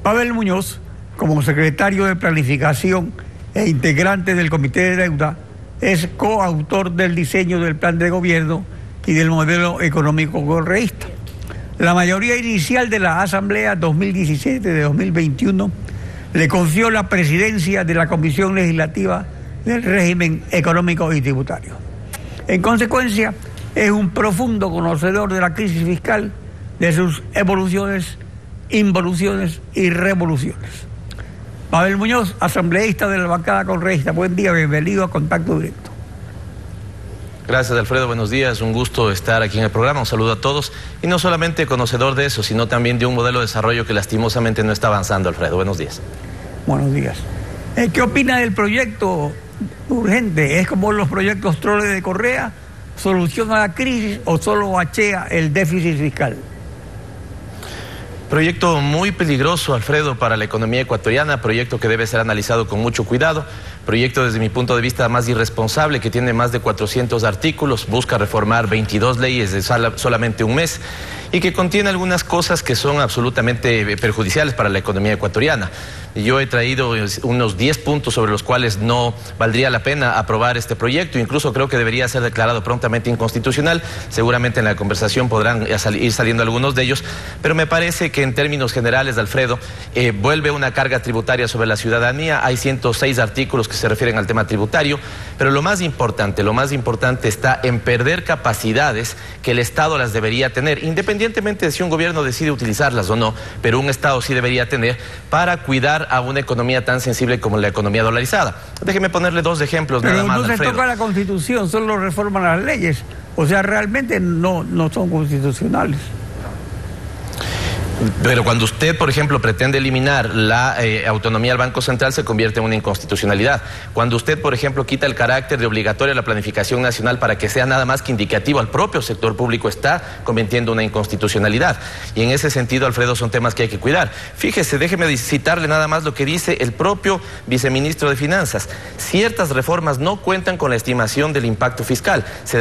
Pavel Muñoz, como secretario de Planificación e integrante del Comité de Deuda, es coautor del diseño del plan de gobierno y del modelo económico correísta. La mayoría inicial de la Asamblea 2017 de 2021 le confió la presidencia de la Comisión Legislativa del Régimen Económico y Tributario. En consecuencia, es un profundo conocedor de la crisis fiscal, de sus evoluciones, involuciones y revoluciones. Pavel Muñoz, asambleísta de la bancada correísta. Buen día, bienvenido a Contacto Directo. Gracias, Alfredo, buenos días, un gusto estar aquí en el programa, un saludo a todos, y no solamente conocedor de eso, sino también de un modelo de desarrollo que lastimosamente no está avanzando, Alfredo. Buenos días. Buenos días. ¿Qué opina del proyecto urgente? ¿Es como los proyectos troles de Correa? ¿Soluciona la crisis o solo bachea el déficit fiscal? Proyecto muy peligroso, Alfredo, para la economía ecuatoriana, proyecto que debe ser analizado con mucho cuidado, proyecto desde mi punto de vista más irresponsable, que tiene más de 400 artículos, busca reformar 22 leyes de solamente un mes y que contiene algunas cosas que son absolutamente perjudiciales para la economía ecuatoriana. Yo he traído unos 10 puntos sobre los cuales no valdría la pena aprobar este proyecto, incluso creo que debería ser declarado prontamente inconstitucional. Seguramente en la conversación podrán ir saliendo algunos de ellos, pero me parece que en términos generales, Alfredo, vuelve una carga tributaria sobre la ciudadanía. Hay 106 artículos que se refieren al tema tributario, pero lo más importante está en perder capacidades que el Estado las debería tener, independientemente de si un gobierno decide utilizarlas o no, pero un Estado sí debería tener para cuidar a una economía tan sensible como la economía dolarizada. Déjeme ponerle dos ejemplos nada más, Pero no se Alfredo. toca la Constitución, solo reforman las leyes. O sea, realmente no son constitucionales. Pero cuando usted, por ejemplo, pretende eliminar la autonomía del Banco Central, se convierte en una inconstitucionalidad. Cuando usted, por ejemplo, quita el carácter de obligatoria a la planificación nacional para que sea nada más que indicativo al propio sector público, está cometiendo una inconstitucionalidad. Y en ese sentido, Alfredo, son temas que hay que cuidar. Fíjese, déjeme citarle nada más lo que dice el propio viceministro de Finanzas. Ciertas reformas no cuentan con la estimación del impacto fiscal. Se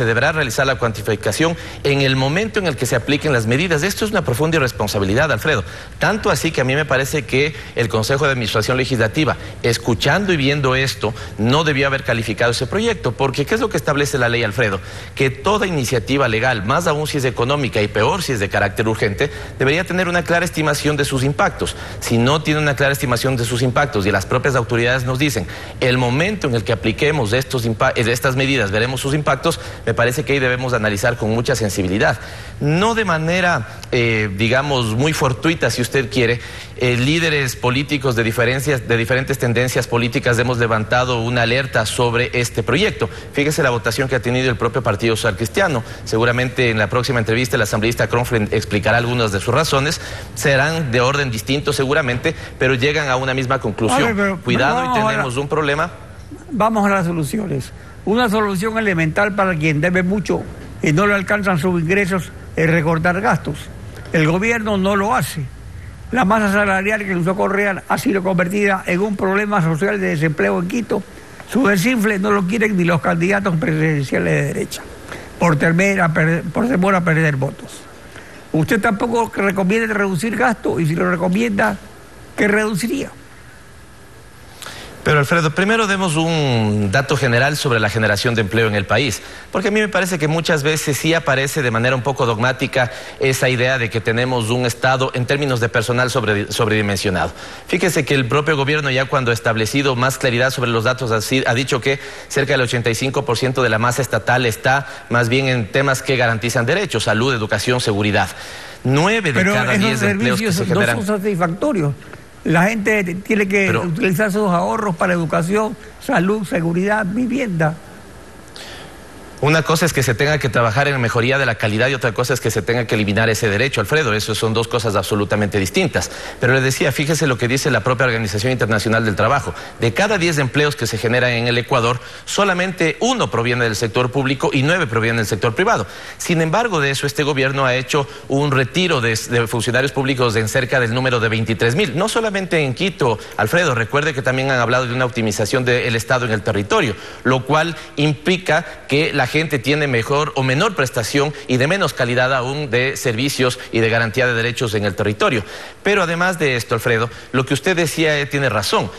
deberá realizar la cuantificación en el momento en el que se apliquen las medidas. Esto es una profunda irresponsabilidad, Alfredo. Tanto así que a mí me parece que el Consejo de Administración Legislativa, escuchando y viendo esto, no debió haber calificado ese proyecto, porque ¿qué es lo que establece la ley, Alfredo? Que toda iniciativa legal, más aún si es económica y peor si es de carácter urgente, debería tener una clara estimación de sus impactos. Si no tiene una clara estimación de sus impactos y las propias autoridades nos dicen el momento en el que apliquemos estas medidas veremos sus impactos, me parece que ahí debemos analizar con mucha sensibilidad. No de manera, digamos, muy fortuita, si usted quiere, líderes políticos de diferentes tendencias políticas hemos levantado una alerta sobre este proyecto. Fíjese la votación que ha tenido el propio Partido Social Cristiano. Seguramente en la próxima entrevista el asambleísta Kronfeld explicará algunas de sus razones. Serán de orden distinto seguramente, pero llegan a una misma conclusión. Cuidado y tenemos un problema. Vamos a las soluciones. Una solución elemental para quien debe mucho y no le alcanzan sus ingresos es recortar gastos. El gobierno no lo hace. La masa salarial que usó Correa ha sido convertida en un problema social de desempleo en Quito. Su desinfle no lo quieren ni los candidatos presidenciales de derecha, por temor a perder votos. Usted tampoco recomienda reducir gastos, y si lo recomienda, ¿qué reduciría? Pero, Alfredo, primero demos un dato general sobre la generación de empleo en el país, porque a mí me parece que muchas veces sí aparece de manera un poco dogmática esa idea de que tenemos un Estado en términos de personal sobredimensionado. Fíjese que el propio gobierno, ya cuando ha establecido más claridad sobre los datos, ha dicho que cerca del 85% de la masa estatal está más bien en temas que garantizan derechos, salud, educación, seguridad. 9 de cada 10 empleos que se generan no son satisfactorios. La gente tiene que utilizar sus ahorros para educación, salud, seguridad, vivienda. Una cosa es que se tenga que trabajar en la mejoría de la calidad y otra cosa es que se tenga que eliminar ese derecho, Alfredo. Eso son dos cosas absolutamente distintas. Pero le decía, fíjese lo que dice la propia Organización Internacional del Trabajo. De cada 10 empleos que se generan en el Ecuador, solamente 1 proviene del sector público y 9 provienen del sector privado. Sin embargo, de eso, este gobierno ha hecho un retiro de funcionarios públicos en cerca del número de 23,000. No solamente en Quito, Alfredo, recuerde que también han hablado de una optimización del Estado en el territorio, lo cual implica que la la gente tiene mejor o menor prestación y de menos calidad aún de servicios y de garantía de derechos en el territorio. Pero además de esto, Alfredo, lo que usted decía tiene razón.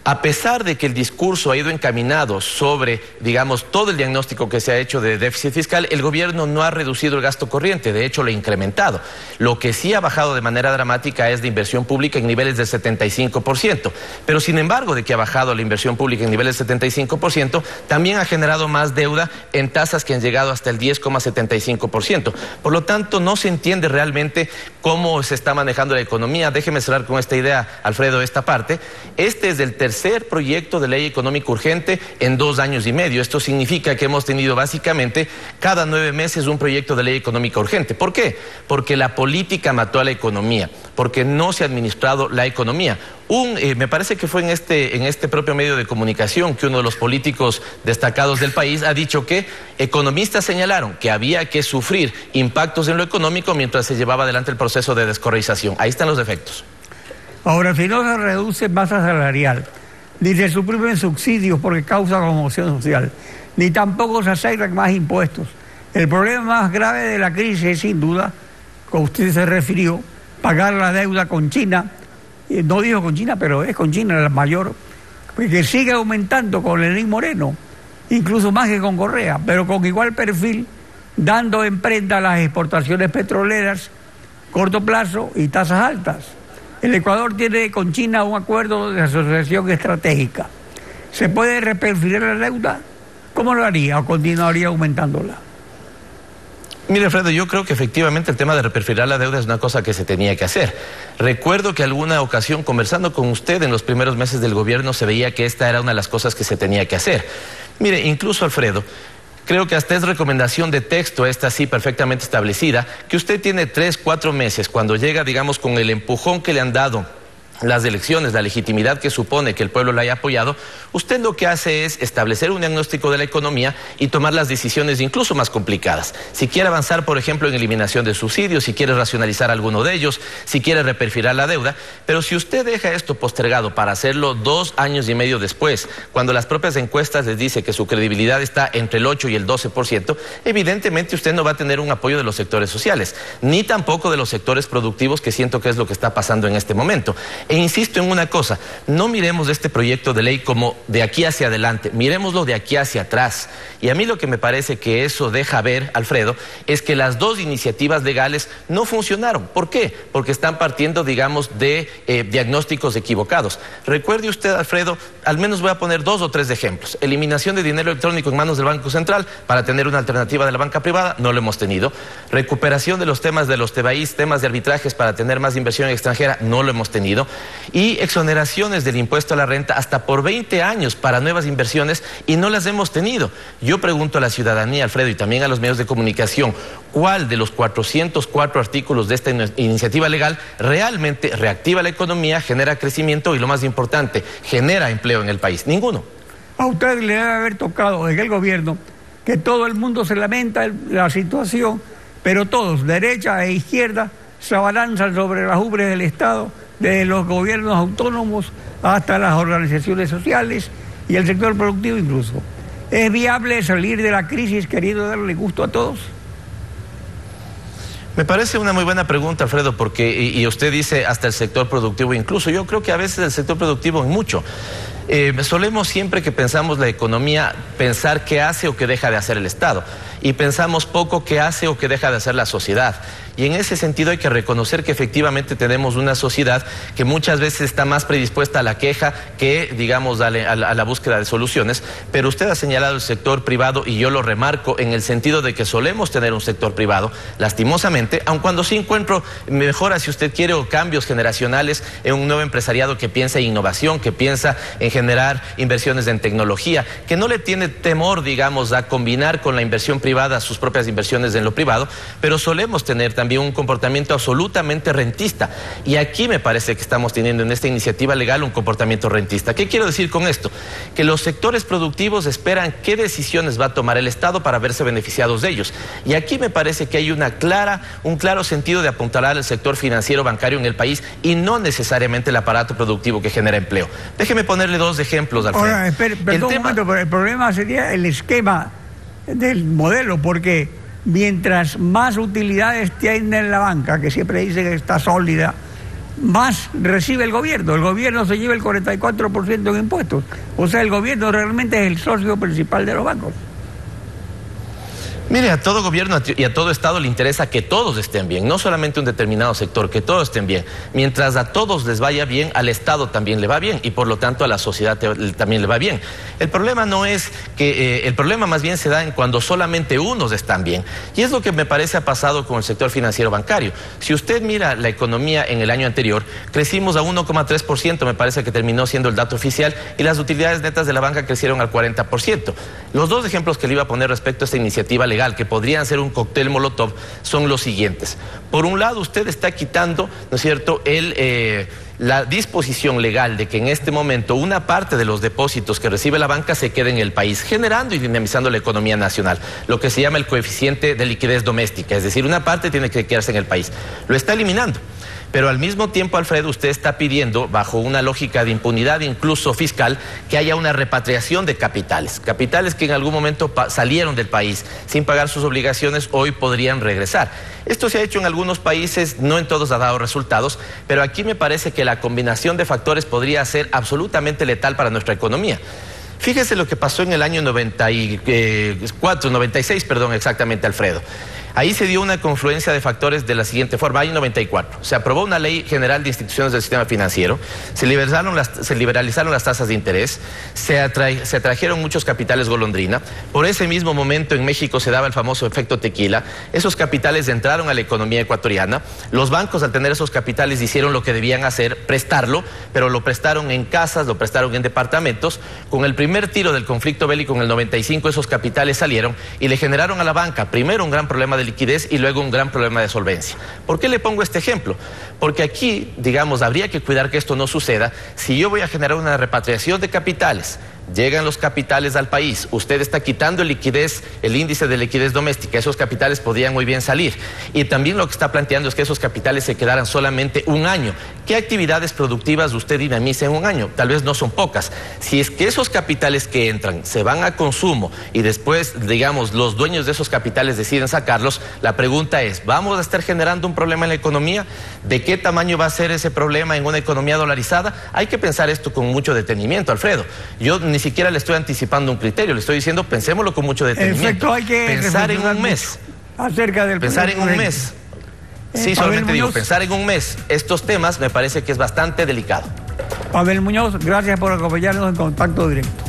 A pesar de que el discurso ha ido encaminado sobre, digamos, todo el diagnóstico que se ha hecho de déficit fiscal, el gobierno no ha reducido el gasto corriente, de hecho lo ha incrementado. Lo que sí ha bajado de manera dramática es de inversión pública en niveles del 75%. Pero sin embargo, de que ha bajado la inversión pública en niveles del 75%, también ha generado más deuda en tasas que han llegado hasta el 10,75%. Por lo tanto, no se entiende realmente cómo se está manejando la economía. Déjeme cerrar con esta idea, Alfredo, esta parte. Este es el tercer proyecto de ley económica urgente en 2 años y medio. Esto significa que hemos tenido básicamente cada 9 meses un proyecto de ley económica urgente. ¿Por qué? Porque la política mató a la economía, porque no se ha administrado la economía. Me parece que fue en este propio medio de comunicación que uno de los políticos destacados del país ha dicho que economistas señalaron que había que sufrir impactos en lo económico mientras se llevaba adelante el proceso de descorreización. Ahí están los efectos. Ahora, si no se reduce masa salarial, ni se suprimen subsidios porque causa conmoción social, ni tampoco se asignan más impuestos. El problema más grave de la crisis es, sin duda, como usted se refirió, pagar la deuda con China. No dijo con China, pero es con China la mayor, que sigue aumentando con Lenín Moreno, incluso más que con Correa, pero con igual perfil, dando en prenda las exportaciones petroleras, corto plazo y tasas altas. El Ecuador tiene con China un acuerdo de asociación estratégica. ¿Se puede reperfilar la deuda? ¿Cómo lo haría o continuaría aumentándola? Mire, Alfredo, yo creo que efectivamente el tema de reperfilar la deuda es una cosa que se tenía que hacer. Recuerdo que alguna ocasión, conversando con usted en los primeros meses del gobierno, se veía que esta era una de las cosas que se tenía que hacer. Mire, incluso, Alfredo, creo que hasta es recomendación de texto, esta sí perfectamente establecida, que usted tiene 3, 4 meses, cuando llega, digamos, con el empujón que le han dado las elecciones, la legitimidad que supone que el pueblo la haya apoyado, usted lo que hace es establecer un diagnóstico de la economía y tomar las decisiones incluso más complicadas. Si quiere avanzar, por ejemplo, en eliminación de subsidios, si quiere racionalizar alguno de ellos, si quiere reperfilar la deuda, pero si usted deja esto postergado para hacerlo 2 años y medio después, cuando las propias encuestas les dice que su credibilidad está entre el 8 y el 12%, evidentemente usted no va a tener un apoyo de los sectores sociales, ni tampoco de los sectores productivos, que siento que es lo que está pasando en este momento. E insisto en una cosa, no miremos este proyecto de ley como de aquí hacia adelante, miremoslo de aquí hacia atrás. Y a mí lo que me parece que eso deja ver, Alfredo, es que las 2 iniciativas legales no funcionaron. ¿Por qué? Porque están partiendo, digamos, de diagnósticos equivocados. Recuerde usted, Alfredo, al menos voy a poner 2 o 3 ejemplos. Eliminación de dinero electrónico en manos del Banco Central para tener una alternativa de la banca privada, no lo hemos tenido. Recuperación de los temas de los TBAIs, temas de arbitrajes para tener más inversión extranjera, no lo hemos tenido. Y exoneraciones del impuesto a la renta hasta por 20 años para nuevas inversiones y no las hemos tenido. Yo pregunto a la ciudadanía, Alfredo, y también a los medios de comunicación, ¿cuál de los 404 artículos de esta iniciativa legal realmente reactiva la economía, genera crecimiento y, lo más importante, genera empleo en el país? Ninguno. A usted le debe haber tocado en el gobierno que todo el mundo se lamenta la situación, pero todos, derecha e izquierda, se abalanzan sobre las ubres del Estado, de los gobiernos autónomos hasta las organizaciones sociales y el sector productivo incluso. ¿Es viable salir de la crisis queriendo darle gusto a todos? Me parece una muy buena pregunta, Alfredo, porque, y usted dice hasta el sector productivo incluso, yo creo que a veces el sector productivo en mucho. Solemos siempre que pensamos la economía pensar qué hace o qué deja de hacer el Estado y pensamos poco qué hace o qué deja de hacer la sociedad. Y en ese sentido hay que reconocer que efectivamente tenemos una sociedad que muchas veces está más predispuesta a la queja que, digamos, a la búsqueda de soluciones. Pero usted ha señalado el sector privado y yo lo remarco en el sentido de que solemos tener un sector privado, lastimosamente, aun cuando sí encuentro mejoras, si usted quiere, o cambios generacionales en un nuevo empresariado que piensa en innovación, que piensa en generar inversiones en tecnología, que no le tiene temor, digamos, a combinar con la inversión privada sus propias inversiones en lo privado, pero solemos tener también un comportamiento absolutamente rentista. Y aquí me parece que estamos teniendo en esta iniciativa legal un comportamiento rentista. ¿Qué quiero decir con esto? Que los sectores productivos esperan qué decisiones va a tomar el Estado para verse beneficiados de ellos. Y aquí me parece que hay un claro sentido de apuntalar al sector financiero bancario en el país y no necesariamente el aparato productivo que genera empleo. Déjeme ponerle 2 ejemplos, Alfredo. Ahora, perdón un momento, pero el problema sería el esquema del modelo, porque mientras más utilidades tiene la banca, que siempre dice que está sólida, más recibe el gobierno. El gobierno se lleva el 44% en impuestos. O sea, el gobierno realmente es el socio principal de los bancos. Mire, a todo gobierno y a todo Estado le interesa que todos estén bien, no solamente un determinado sector, que todos estén bien. Mientras a todos les vaya bien, al Estado también le va bien y por lo tanto a la sociedad también le va bien. El problema no es que, el problema más bien se da en cuando solamente unos están bien. Y es lo que me parece ha pasado con el sector financiero bancario. Si usted mira la economía en el año anterior, crecimos a 1,3%, me parece que terminó siendo el dato oficial, y las utilidades netas de la banca crecieron al 40%. Los dos ejemplos que le iba a poner respecto a esta iniciativa legal, que podrían ser un cóctel molotov, son los siguientes. Por un lado, usted está quitando, ¿no es cierto?, la disposición legal de que en este momento una parte de los depósitos que recibe la banca se quede en el país, generando y dinamizando la economía nacional, lo que se llama el coeficiente de liquidez doméstica, es decir, una parte tiene que quedarse en el país. Lo está eliminando. Pero al mismo tiempo, Alfredo, usted está pidiendo, bajo una lógica de impunidad incluso fiscal, que haya una repatriación de capitales. Capitales que en algún momento salieron del país sin pagar sus obligaciones, hoy podrían regresar. Esto se ha hecho en algunos países, no en todos ha dado resultados, pero aquí me parece que la combinación de factores podría ser absolutamente letal para nuestra economía. Fíjese lo que pasó en el año 96, exactamente, Alfredo. Ahí se dio una confluencia de factores de la siguiente forma. Año 94, se aprobó una ley general de instituciones del sistema financiero, se liberalizaron las tasas de interés, se atrajeron muchos capitales golondrina. Por ese mismo momento en México se daba el famoso efecto tequila. Esos capitales entraron a la economía ecuatoriana. Los bancos, al tener esos capitales, hicieron lo que debían hacer, prestarlo, pero lo prestaron en casas, lo prestaron en departamentos. Con el primer tiro del conflicto bélico en el 95, esos capitales salieron y le generaron a la banca primero un gran problema de liquidez y luego un gran problema de solvencia. ¿Por qué le pongo este ejemplo? Porque aquí, digamos, habría que cuidar que esto no suceda. Si yo voy a generar una repatriación de capitales, llegan los capitales al país, usted está quitando el índice de liquidez doméstica, esos capitales podrían muy bien salir. Y también lo que está planteando es que esos capitales se quedaran solamente un año. ¿Qué actividades productivas usted dinamiza en un año? Tal vez no son pocas. Si es que esos capitales que entran se van a consumo y después, digamos, los dueños de esos capitales deciden sacarlos, la pregunta es, ¿vamos a estar generando un problema en la economía? ¿De qué tamaño va a ser ese problema en una economía dolarizada? Hay que pensar esto con mucho detenimiento, Alfredo. Yo ni siquiera le estoy anticipando un criterio, le estoy diciendo pensémoslo con mucho detenimiento. Hay que pensar en un mes. Acerca del pensar en un mes. Sí, solamente digo, pensar en un mes. Estos temas me parece que es bastante delicado. Pavel Muñoz, gracias por acompañarnos en Contacto Directo.